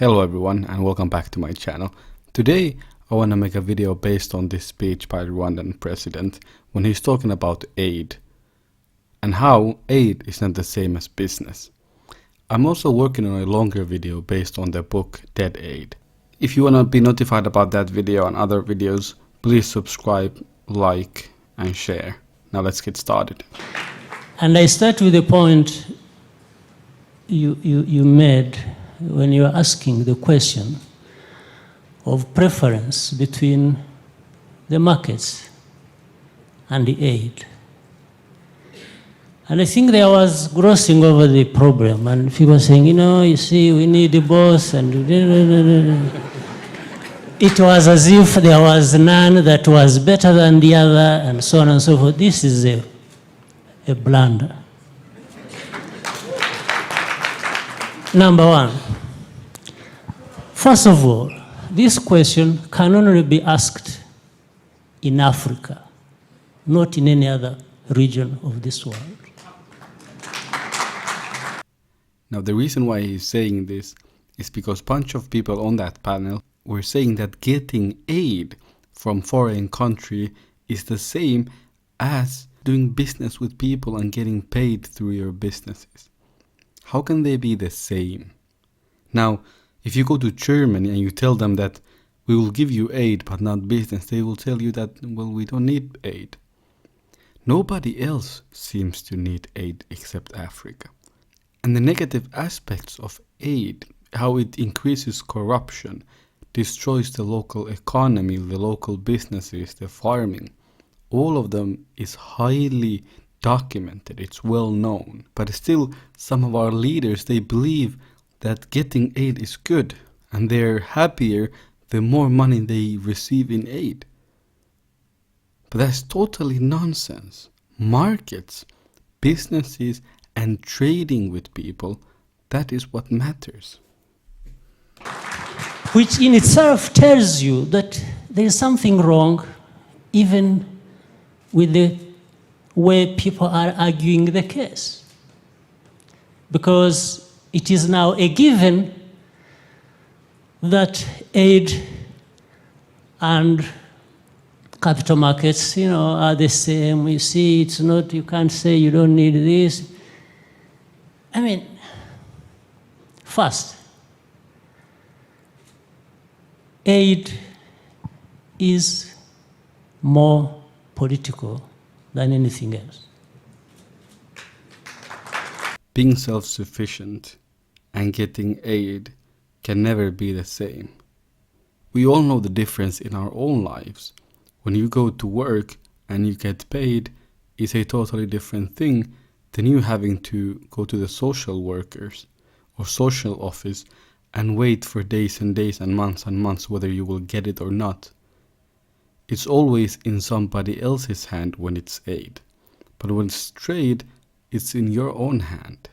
Hello everyone and welcome back to my channel. Today I want to make a video based on this speech by the Rwandan president when he's talking about aid and how aid is not the same as business. I'm also working on a longer video based on the book Dead Aid. If you want to be notified about that video and other videos, please subscribe, like and share. Now let's get started. And I start with the point you made when you were asking the question of preference between the markets and the aid. And I think there was grossing over the problem, and people saying, you see, we need both, and it was as if there was none that was better than the other, and so on and so forth. This is a blunder. Number one, first of all, this question can only be asked in Africa, not in any other region of this world. Now the reason why he's saying this is because a bunch of people on that panel were saying that getting aid from foreign country is the same as doing business with people and getting paid through your businesses. How can they be the same? Now, if you go to Germany and you tell them that we will give you aid but not business, they will tell you that, well, we don't need aid. Nobody else seems to need aid except Africa. And the negative aspects of aid, how it increases corruption, destroys the local economy, the local businesses, the farming, all of them is highly documented, it's well known. But still, some of our leaders, they believe that getting aid is good, and they're happier the more money they receive in aid. But that's totally nonsense. Markets, businesses, and trading with people, that is what matters. Which in itself tells you that there is something wrong even with the way people are arguing the case. Because it is now a given that aid and capital markets, are the same. You see, it's not, you can't say you don't need this. I mean, first, aid is more political than anything else. Being self-sufficient and getting aid can never be the same. We all know the difference in our own lives. When you go to work and you get paid, is a totally different thing than you having to go to the social workers or social office and wait for days and days and months whether you will get it or not. It's always in somebody else's hand when it's aid. But when it's trade, it's in your own hand.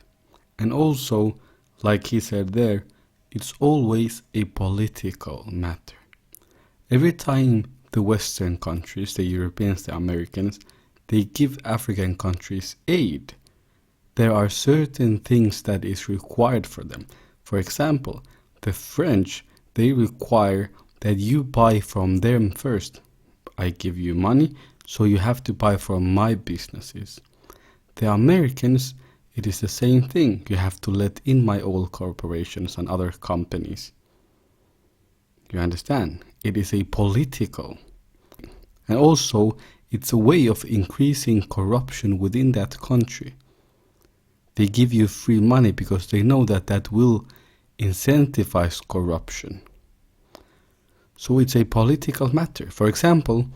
And also, like he said there, it's always a political matter. Every time the Western countries, the Europeans, the Americans, they give African countries aid, there are certain things that is required for them. For example, the French, they require that you buy from them first. I give you money, so you have to buy from my businesses. The Americans, it is the same thing. You have to let in my oil corporations and other companies. You understand? It is a political. And also, it's a way of increasing corruption within that country. They give you free money because they know that that will incentivize corruption. So it's a political matter. For example,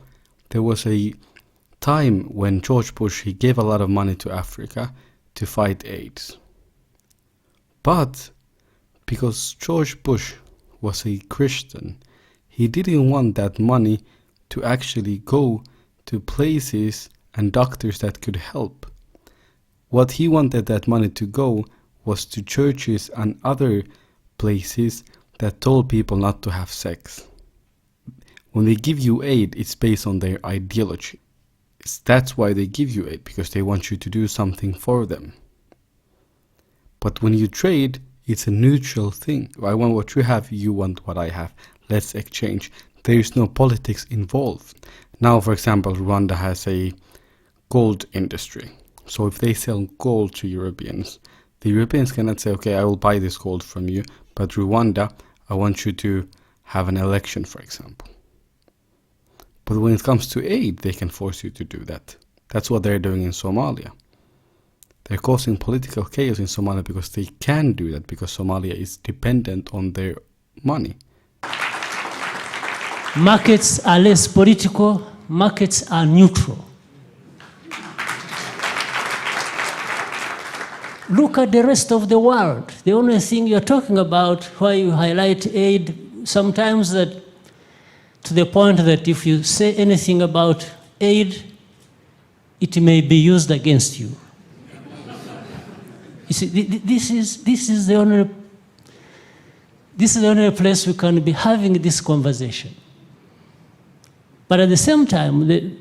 there was a time when George Bush, he gave a lot of money to Africa to fight AIDS. But because George Bush was a Christian, he didn't want that money to actually go to places and doctors that could help. What he wanted that money to go was to churches and other places that told people not to have sex. When they give you aid, it's based on their ideology. That's why they give you aid, because they want you to do something for them. But when you trade, It's a neutral thing. I want what you have, you want what I have. Let's exchange. There is no politics involved. Now, for example, Rwanda has a gold industry. So if they sell gold to Europeans, the Europeans cannot say, okay, I will buy this gold from you, but Rwanda, I want you to have an election, for example. But when it comes to aid, they can force you to do that. That's what they're doing in Somalia. They're causing political chaos in Somalia because they can do that, because Somalia is dependent on their money. Markets are less political, markets are neutral. Look at the rest of the world. The only thing you're talking about, why you highlight aid, sometimes that to the point that if you say anything about aid, it may be used against you. You see, this is the only place we can be having this conversation. But at the same time, the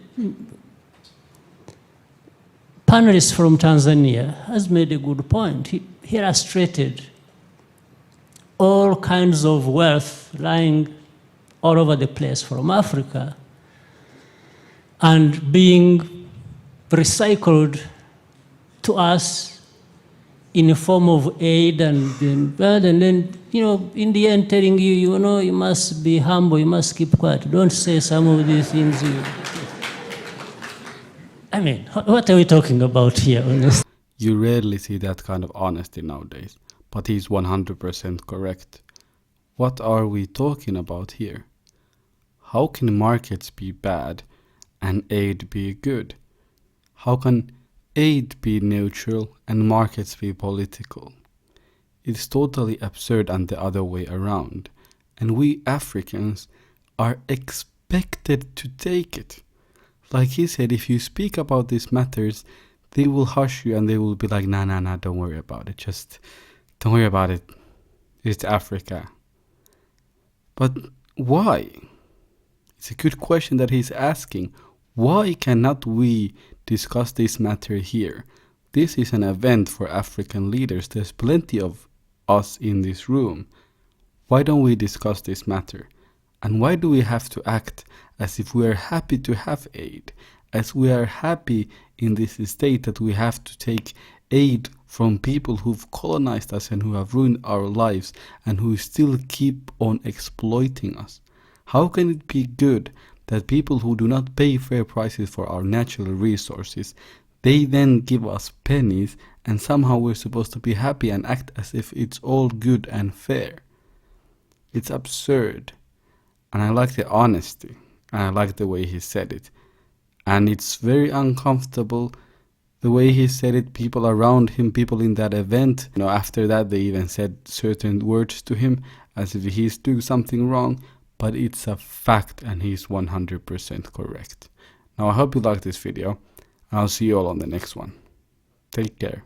panelist from Tanzania has made a good point. He illustrated all kinds of wealth lying all over the place from Africa and being recycled to us in a form of aid, and then, in the end telling you, you must be humble, you must keep quiet. Don't say some of these things. I mean, what are we talking about here, honestly? You rarely see that kind of honesty nowadays, but he's 100% correct. What are we talking about here? How can markets be bad and aid be good? How can aid be neutral and markets be political? It's totally absurd and the other way around. And we Africans are expected to take it. Like he said, if you speak about these matters, they will hush you and they will be like, nah, don't worry about it. Just don't worry about it. It's Africa. But why? It's a good question that he's asking. Why cannot we discuss this matter here? This is an event for African leaders. There's plenty of us in this room. Why don't we discuss this matter? And why do we have to act as if we are happy to have aid? As we are happy in this state that we have to take aid from people who've colonized us and who have ruined our lives and who still keep on exploiting us? How can it be good that people who do not pay fair prices for our natural resources, they then give us pennies and somehow we're supposed to be happy and act as if it's all good and fair? It's absurd. And I like the honesty. And I like the way he said it. And it's very uncomfortable the way he said it. People around him, people in that event, after that they even said certain words to him as if he's doing something wrong. But it's a fact and he's 100% correct. Now I hope you liked this video. I'll see you all on the next one. Take care.